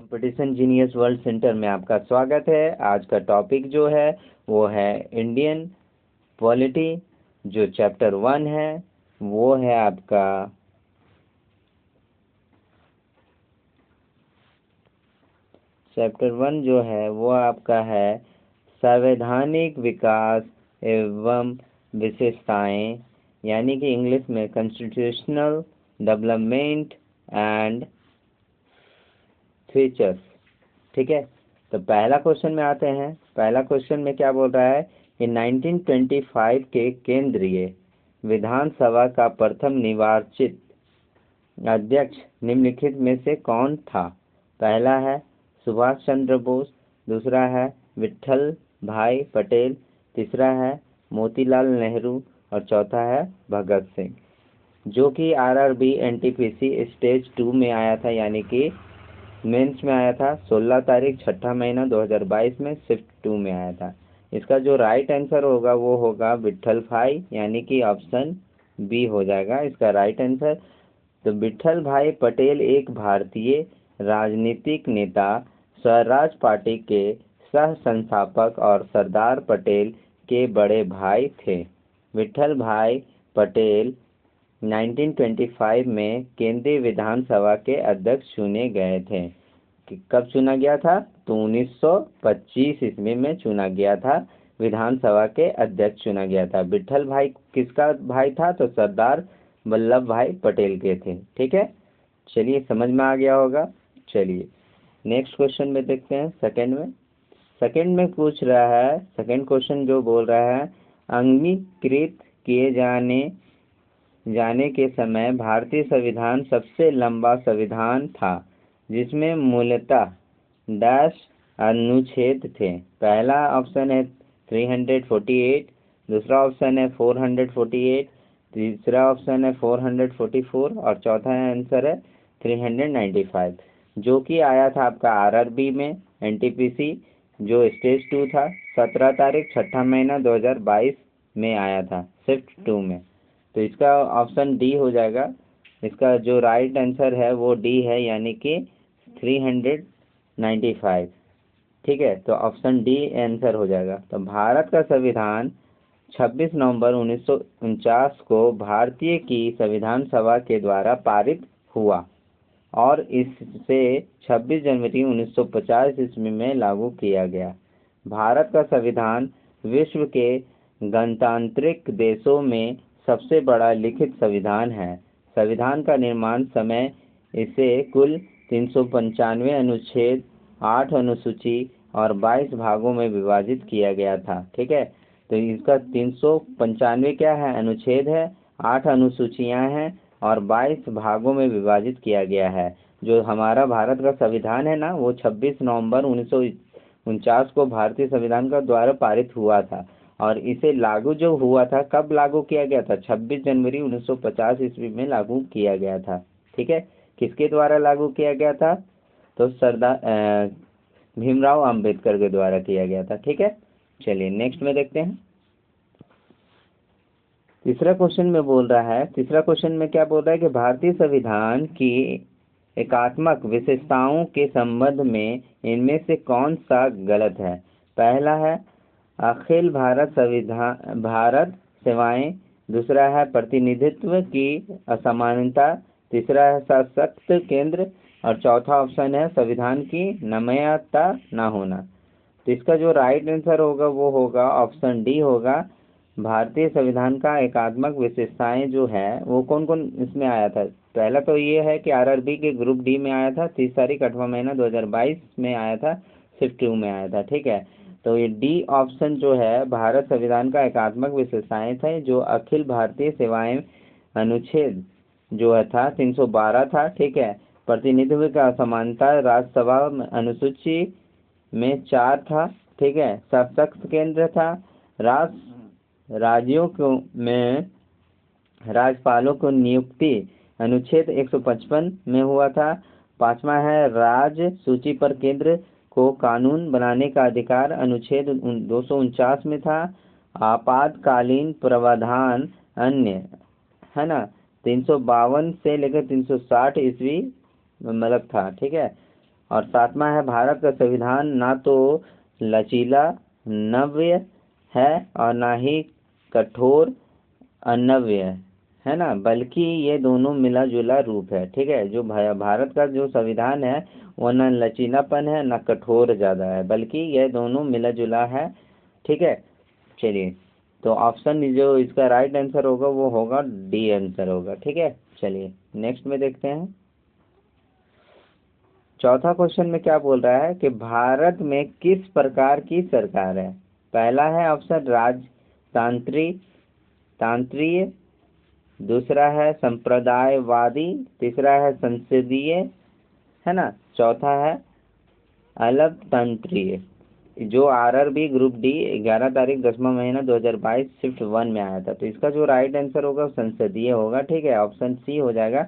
Competition genius world centre में आपका स्वागत है। आज का टॉपिक जो है वो है इंडियन पॉलिटी। जो चैप्टर 1 है वो है आपका संवैधानिक विकास एवं विशेषताएं, यानी कि इंग्लिश में कॉन्स्टिट्यूशनल डेवलपमेंट एंड फीचर्स। ठीक है, तो पहला क्वेश्चन में आते हैं। पहला क्वेश्चन में क्या बोल रहा है कि 1925 के केंद्रीय विधानसभा का प्रथम निर्वाचित अध्यक्ष निम्नलिखित में से कौन था? पहला है सुभाष चंद्र बोस, दूसरा है विट्ठल भाई पटेल, तीसरा है मोतीलाल नेहरू और चौथा है भगत सिंह। जो कि आरआरबी एनटीपीसी स्टेज 2 में आया था, यानी कि मेंस में आया था 16 तारीख 6 महीना 2022 में शिफ्ट 2 में आया था। इसका जो राइट आंसर होगा वो होगा विट्ठल भाई, यानी कि ऑप्शन बी हो जाएगा इसका राइट आंसर। तो विट्ठल भाई पटेल एक भारतीय राजनीतिक नेता, स्वराज पार्टी के सह संस्थापक और सरदार पटेल के बड़े भाई थे। विट्ठल भाई पटेल 1925 में केंद्रीय विधानसभा के अध्यक्ष चुने गए थे। कब चुना गया था? तो 1925 ईस्वी में चुना गया था, विधानसभा के अध्यक्ष चुना गया था। विट्ठल भाई किसका भाई था? तो सरदार वल्लभ भाई पटेल के थे। ठीक है, चलिए समझ में आ गया होगा। चलिए नेक्स्ट क्वेश्चन में देखते हैं। सेकंड में पूछ रहा है, सेकंड क्वेश्चन जो बोल रहा है अंगीकृत किए जाने के समय भारतीय संविधान सबसे लंबा संविधान था, जिसमें मूलतः डैश अनुच्छेद थे। पहला ऑप्शन है 348, दूसरा ऑप्शन है 448, तीसरा ऑप्शन है 444 और चौथा आंसर है 395, जो कि आया था आपका आरआरबी में एनटीपीसी जो स्टेज 2 था। 17 तारीख 6 महीना 2022 में आया था शिफ्ट 2 में। तो इसका ऑप्शन डी हो जाएगा। इसका जो राइट आंसर है वो डी है, यानी कि 395। ठीक है, तो ऑप्शन डी आंसर हो जाएगा। तो भारत का संविधान 26 नवंबर 1949 को भारतीय की संविधान सभा के द्वारा पारित हुआ और इसे 26 जनवरी 1950 ईस्वी में लागू किया गया। भारत का संविधान विश्व के गणतांत्रिक देशों में सबसे बड़ा लिखित संविधान है। संविधान का निर्माण समय इसे कुल 395 अनुच्छेद, 8 अनुसूची और 22 भागों में विभाजित किया गया था। ठीक है, तो इसका 395 क्या है? अनुच्छेद है, 8 अनुसूचियां हैं और 22 भागों में विभाजित किया गया है। जो हमारा भारत का संविधान है ना, वो 26 नवंबर 1949 को भारतीय संविधान का द्वारा पारित हुआ था और इसे लागू जो हुआ था, कब लागू किया गया था? 26 जनवरी 1950 ईस्वी में लागू किया गया था। ठीक है, किसके द्वारा लागू किया गया था? तो सरदार भीमराव अंबेडकर के द्वारा किया गया था। ठीक है, चलिए नेक्स्ट में देखते हैं। तीसरा क्वेश्चन में बोल रहा है, तीसरा क्वेश्चन में क्या बोल रहा है कि भारतीय संविधान की एकात्मक विशेषताओं के संबंध में इनमें से कौन सा गलत है? पहला है अखिल भारत सेवाएं, दूसरा है प्रतिनिधित्व की असमानता, तीसरा है सशक्त केंद्र और चौथा ऑप्शन है संविधान की नमनीयता न होना। तो इसका जो राइट आंसर होगा वो होगा ऑप्शन डी होगा। भारतीय संविधान का एकात्मक विशेषताएं जो है वो कौन कौन इसमें आया था? पहला तो ये है कि आरआरबी के ग्रुप डी में आया था, 30 तारीख 8वां महीना 2022 में आया था, शिफ्ट 2 में आया था। ठीक है, तो ये डी ऑप्शन जो है भारत संविधान का एकात्मक विशेषताएं थे, जो अखिल भारतीय सेवाएं अनुच्छेद जो है था 312 था। ठीक है, प्रतिनिधित्व का असमानता राज्यसभा अनुसूची में 4 था। ठीक है, सशक्त केंद्र था, राज्यों को में राज्यपालों को नियुक्ति अनुच्छेद 155 में हुआ था। 5वां है राज्य सूची पर केंद्र को कानून बनाने का अधिकार अनुच्छेद 249 में था। आपातकालीन प्रावधान अन्य है ना 352 से लेकर 360 ईस्वी मतलब था। ठीक है, और 7वां है भारत का संविधान ना तो लचीला नव्य है और ना ही कठोर अनव्य है ना, बल्कि ये दोनों मिला जुला रूप है। ठीक है, जो भारत का जो संविधान है वो ना लचीलापन है ना कठोर ज्यादा है, बल्कि ये दोनों मिला जुला है। ठीक है, चलिए तो ऑप्शन जो इसका राइट आंसर होगा वो होगा डी आंसर होगा। ठीक है, चलिए नेक्स्ट में देखते हैं। चौथा क्वेश्चन में क्या बोल रहा है कि भारत में किस प्रकार की सरकार है। पहला है ऑप्शन तांत्रिक, दूसरा है संप्रदायवादी, तीसरा है संसदीय, है ना, चौथा है अलगतंत्रीय। जो आरआरबी ग्रुप डी 11 तारीख 10वां महीना 2022 शिफ्ट 1 में आया था, तो इसका जो राइट आंसर होगा संसदीय होगा। ठीक है, ऑप्शन सी हो जाएगा।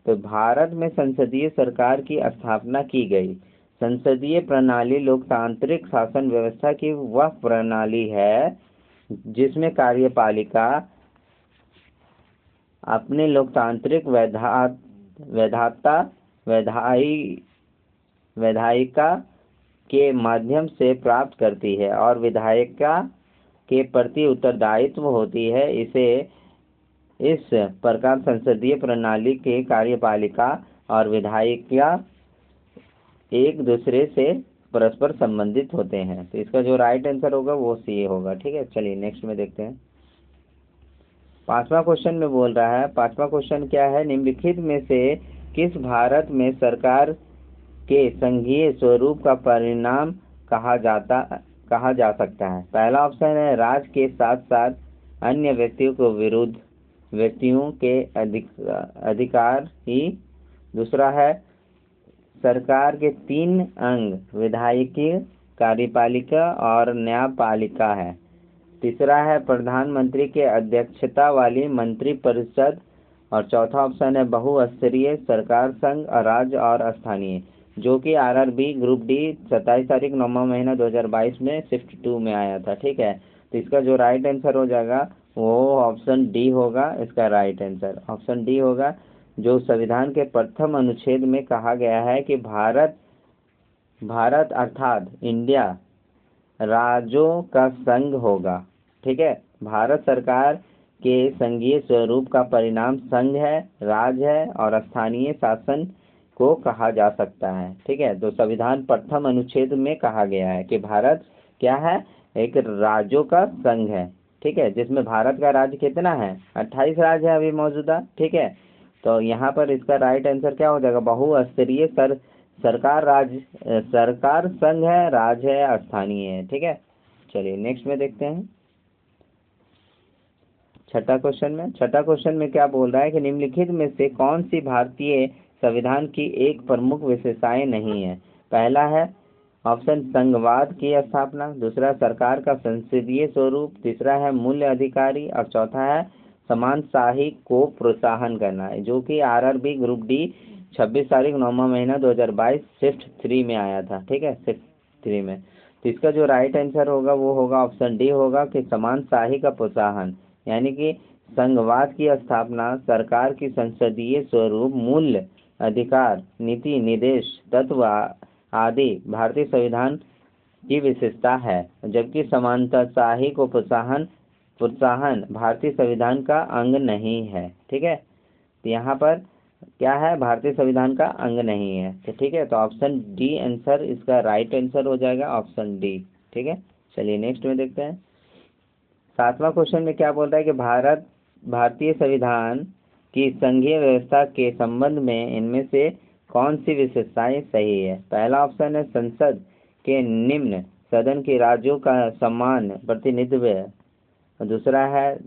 तो भारत में संसदीय सरकार की स्थापना की गई। संसदीय प्रणाली लोकतांत्रिक शासन व्यवस्था की वह प्रणाली है जिसमें कार्यपालिका अपने लोकतांत्रिक वैधायिका के माध्यम से प्राप्त करती है और विधायिका के प्रति उत्तरदायित्व होती है। इस प्रकार संसदीय प्रणाली के कार्यपालिका और विधायिका एक दूसरे से परस्पर संबंधित होते हैं। तो इसका जो राइट आंसर होगा वो सी होगा। ठीक है, चलिए नेक्स्ट में देखते हैं। पांचवा क्वेश्चन में बोल रहा है, पांचवा क्वेश्चन क्या है, निम्नलिखित में से किस भारत में सरकार के संघीय स्वरूप का परिणाम कहा जा सकता है। पहला ऑप्शन है राज के साथ साथ अन्य व्यक्तियों के अधिकार ही। दूसरा है सरकार के 3 अंग विधायिका, कार्यपालिका और न्यायपालिका है। तीसरा है प्रधानमंत्री के अध्यक्षता वाली मंत्रिपरिषद। और चौथा ऑप्शन है बहुस्तरीय सरकार, संघ, राज्य और स्थानीय, जो कि आरआरबी ग्रुप डी 27 तारीख 9वां महीना 2022 में शिफ्ट 2 में आया था। ठीक है, तो इसका जो राइट आंसर हो जाएगा वो ऑप्शन डी होगा। इसका राइट आंसर ऑप्शन डी होगा। जो संविधान के प्रथम अनुच्छेद में कहा गया है कि भारत अर्थात इंडिया राज्यों का संघ होगा। ठीक है, भारत सरकार के संघीय स्वरूप का परिणाम संघ है, राज है और स्थानीय शासन को कहा जा सकता है। ठीक है, तो संविधान प्रथम अनुच्छेद में कहा गया है कि भारत क्या है, एक राज्यों का संघ है। ठीक है, जिसमें भारत का राज्य कितना है, 28 राज्य है अभी मौजूदा। ठीक है, तो यहाँ पर इसका राइट आंसर क्या हो जाएगा, बहुस्तरीय सरकार संघ है, राज है, स्थानीय है। ठीक है, चलिए नेक्स्ट में देखते हैं। छठा क्वेश्चन में क्या बोल रहा है कि निम्नलिखित में से कौन सी भारतीय संविधान की एक प्रमुख विशेषताएं नहीं है। पहला है ऑप्शन संघवाद की स्थापना, दूसरा सरकार का संसदीय स्वरूप, तीसरा है मूल्य अधिकारी और चौथा है समानशाही को प्रोत्साहन करना, जो कि आरआरबी ग्रुप डी 26 तारीख 9वां महीना 2022 शिफ्ट 3 में आया था। ठीक है, शिफ्ट 3 में। तो इसका जो राइट आंसर होगा वो होगा ऑप्शन डी होगा कि समानशाही का प्रोत्साहन, यानी कि संघवाद की स्थापना, सरकार की संसदीय स्वरूप, मूल्य अधिकार, नीति निर्देश तत्व आदि भारतीय संविधान की विशेषता है, जबकि समानताशाही को प्रोत्साहन भारतीय संविधान का अंग नहीं है। ठीक है, तो यहाँ पर क्या है, भारतीय संविधान का अंग नहीं है। तो ठीक है, तो ऑप्शन डी आंसर इसका राइट आंसर हो जाएगा, ऑप्शन डी। ठीक है, चलिए नेक्स्ट में देखते हैं। सातवां क्वेश्चन में क्या बोल रहा है कि भारतीय संविधान की संघीय व्यवस्था के संबंध में इनमें से कौन सी विशेषताएं सही है। पहला ऑप्शन है संसद के निम्न सदन के राज्यों का समान प्रतिनिधित्व। दूसरा है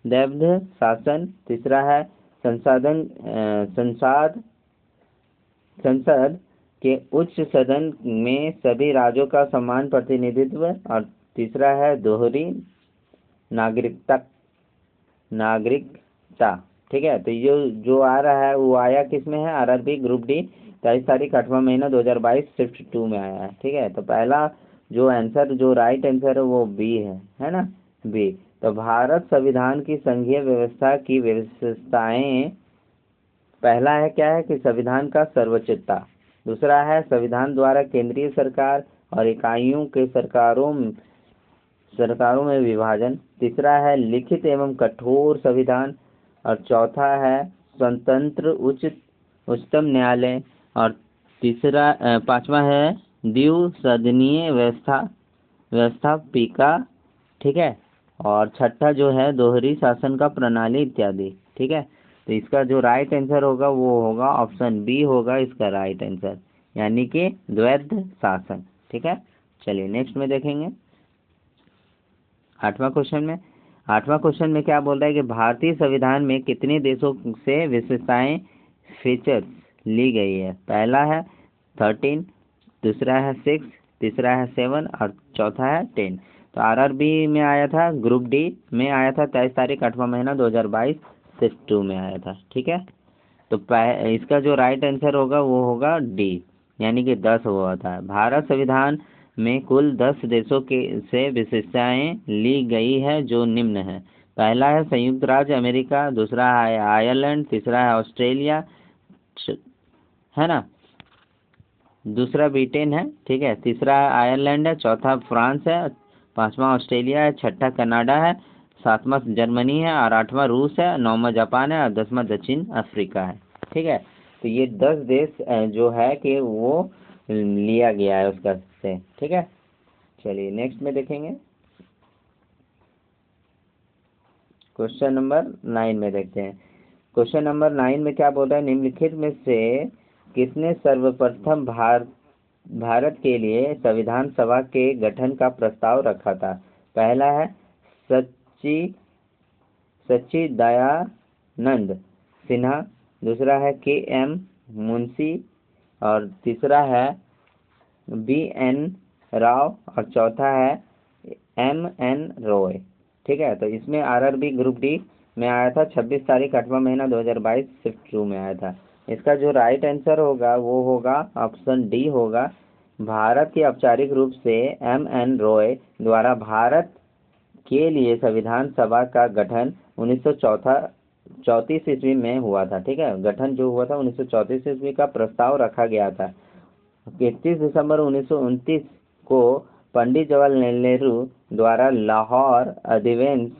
देवध शासन। तीसरा है संसद के उच्च सदन में सभी राज्यों का समान प्रतिनिधित्व। और तीसरा है दोहरी नागरिकता। ठीक है, तो ये जो आ रहा है वो आया किस में है, आरआरबी ग्रुप डी 23 तारीख 8वां महीना 2022 शिफ्ट 2 में आया है। ठीक है, तो पहला जो आंसर जो राइट आंसर है वो बी है ना, बी। तो भारत संविधान की संघीय व्यवस्था की विशेषताएं पहला है क्या है कि संविधान का सर्वोच्चता, दूसरा है संविधान द्वारा केंद्रीय सरकार और इकाइयों के सरकारों में विभाजन, तीसरा है लिखित एवं कठोर संविधान, और चौथा है स्वतंत्र उच्चतम न्यायालय, और पांचवा है द्विसदनीय व्यवस्थापिका, ठीक है, और छठा जो है दोहरी शासन का प्रणाली इत्यादि। ठीक है, तो इसका जो राइट आंसर होगा वो होगा ऑप्शन बी होगा इसका राइट आंसर, यानी कि द्वैध शासन। ठीक है, चलिए नेक्स्ट में देखेंगे। आठवां क्वेश्चन में क्या बोल रहा है कि भारतीय संविधान में कितने देशों से विशेषताएं फीचर्स ली गई है। पहला है 13, दूसरा है 6, तीसरा है 7 और चौथा है 10। तो आरआरबी में आया था, ग्रुप डी में आया था 23 तारीख 8वां महीना 2022 शिफ्ट 2 में आया था। ठीक है, तो इसका जो राइट आंसर होगा वो होगा डी, यानी कि 10 हुआ था। भारत संविधान में कुल 10 देशों से विशेषताएं ली गई है जो निम्न है। पहला है संयुक्त राज्य अमेरिका, दूसरा है आयरलैंड, तीसरा है ऑस्ट्रेलिया, है ना, दूसरा ब्रिटेन है, ठीक है, तीसरा आयरलैंड है, चौथा फ्रांस है, पांचवा ऑस्ट्रेलिया है, छठा कनाडा है, सातवां जर्मनी है, और आठवां रूस है, नौवां जापान है, और 10वां दक्षिण अफ्रीका है। ठीक है, तो ये 10 देश जो है कि वो लिया गया है उसका से। ठीक है, चलिए नेक्स्ट में देखेंगे। क्वेश्चन नंबर 9 में देखते हैं। क्वेश्चन नंबर 9 में क्या बोल रहा है, निम्नलिखित में से किसने सर्वप्रथम भारत के लिए संविधान सभा के गठन का प्रस्ताव रखा था। पहला है सच्चिदानंद सिन्हा, दूसरा है के.एम. मुंशी, और तीसरा है बी.एन. राव, और चौथा है एम.एन. रॉय। ठीक है, तो इसमें आरआरबी ग्रुप डी में आया था 26 तारीख 8वां महीना 2022 शिफ्ट 2 में आया था। इसका जो राइट आंसर होगा वो होगा ऑप्शन डी होगा। भारत के औपचारिक रूप से एम.एन. रॉय द्वारा भारत के लिए संविधान सभा का गठन 1934 ईस्वी में हुआ था। ठीक है, गठन जो हुआ था 1934 ईस्वी का प्रस्ताव रखा गया था। 31 दिसंबर 1929 को पंडित जवाहरलाल नेहरू द्वारा लाहौर अधिवेशन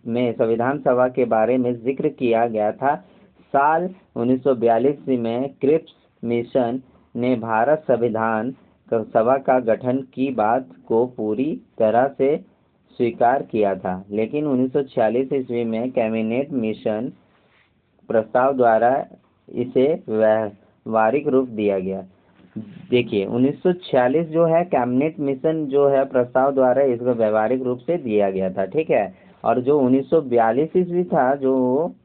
में संविधान सभा के बारे में जिक्र किया गया था। साल 1942 में क्रिप्स मिशन ने भारत संविधान सभा का गठन की बात को पूरी तरह से स्वीकार किया था, लेकिन 1946 ईस्वी में कैबिनेट मिशन प्रस्ताव द्वारा इसे व्यावहारिक रूप दिया गया। देखिए 1946 जो है कैबिनेट मिशन जो है प्रस्ताव द्वारा इसको व्यवहारिक रूप से दिया गया था। ठीक है, और जो 1942 ईस्वी था जो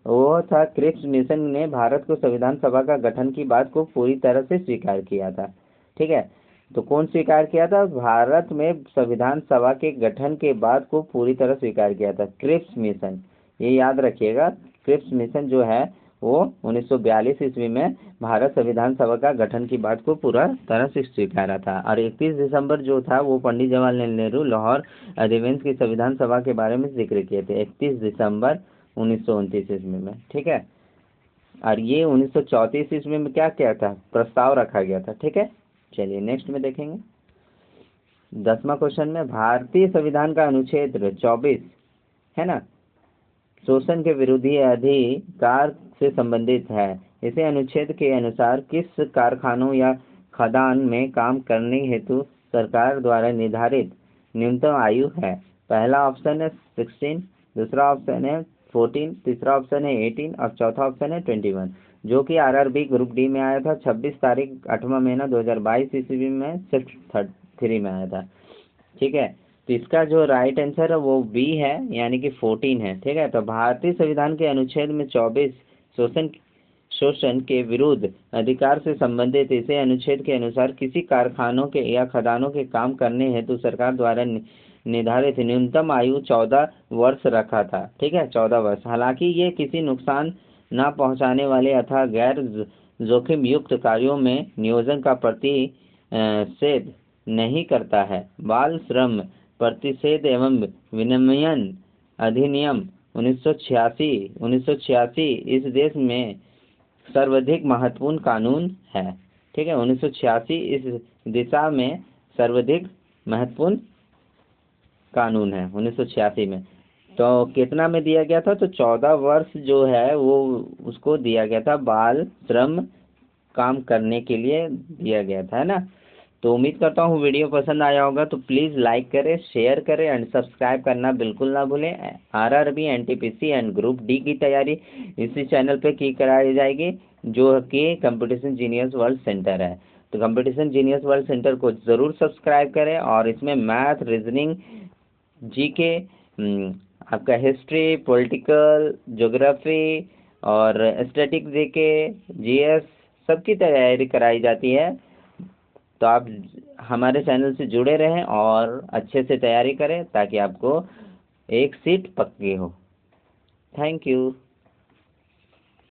वो था क्रिप्स मिशन ने भारत को संविधान सभा का गठन की बात को पूरी तरह से स्वीकार किया था। ठीक है, तो कौन स्वीकार किया था, भारत में संविधान सभा के गठन के बाद को पूरी तरह स्वीकार किया था क्रिप्स मिशन। ये याद रखिएगा, क्रिप्स मिशन जो है वो 1942 ईस्वी में भारत संविधान सभा का गठन की बात को पूरा तरह से स्वीकारा था। और 31 दिसंबर जो था वो पंडित जवाहरलाल नेहरू लाहौर अधिवेशन की संविधान सभा के बारे में जिक्र किए थे 31 दिसंबर 1929 ईस्वी में। ठीक है, और ये 1934 ईस्वी में क्या किया था, प्रस्ताव रखा गया था। ठीक है, चलिए नेक्स्ट में देखेंगे। 10वां क्वेश्चन में भारतीय संविधान का अनुच्छेद 24 है ना, शोषण के विरोधी अधिकार से संबंधित है। इसे अनुच्छेद के अनुसार किस कारखानों या खदान में काम करने हेतु सरकार द्वारा निर्धारित न्यूनतम आयु है। पहला ऑप्शन है 16, दूसरा ऑप्शन है 14, तीसरा ऑप्शन है 18 और चौथा ऑप्शन है 21, जो कि आरआरबी ग्रुप डी में आया था 26 तारीख 8वां महीना 2022 ईस्वी में शिफ्ट 3 में आया था। ठीक है, तो इसका जो राइट आंसर है वो बी है, यानी कि 14 है। ठीक है, तो भारतीय संविधान के अनुच्छेद में 24 शोषण के विरुद्ध अधिकार से संबंधित इसे अनुच्छेद के अनुसार किसी कारखानों के या खदानों के काम करने हेतु सरकार द्वारा निर्धारित न्यूनतम आयु 14 वर्ष रखा था। ठीक है, 14 वर्ष। हालांकि ये किसी नुकसान न पहुंचाने वाले अथवा गैर जोखिम युक्त कार्यों में नियोजन का प्रतिषेध नहीं करता है। बाल श्रम प्रतिषेध एवं विनियमन अधिनियम 1986 इस देश में सर्वाधिक महत्वपूर्ण कानून है। ठीक है, 1986 इस दिशा में सर्वाधिक महत्वपूर्ण कानून है 1986 में। तो कितना में दिया गया था? तो 14 वर्ष जो है वो उसको दिया गया था, बाल श्रम काम करने के लिए दिया गया था, है ना। तो उम्मीद करता हूँ वीडियो पसंद आया होगा, तो प्लीज़ लाइक करें, शेयर करें एंड सब्सक्राइब करना बिल्कुल ना भूलें। RRB, NTPC and group D की तैयारी इसी चैनल पे की कराई जाएगी, जो कि कंपटीशन जीनियस वर्ल्ड सेंटर है। तो कंपटीशन जीनियस वर्ल्ड सेंटर को ज़रूर सब्सक्राइब करें, और इसमें मैथ, रीजनिंग, जीके, आपका हिस्ट्री, पॉलिटिकल, ज्योग्राफी और स्टैटिक जीके, जीएस सबकी तैयारी कराई जाती है। तो आप हमारे चैनल से जुड़े रहें और अच्छे से तैयारी करें, ताकि आपको एक सीट पक्की हो। Thank you.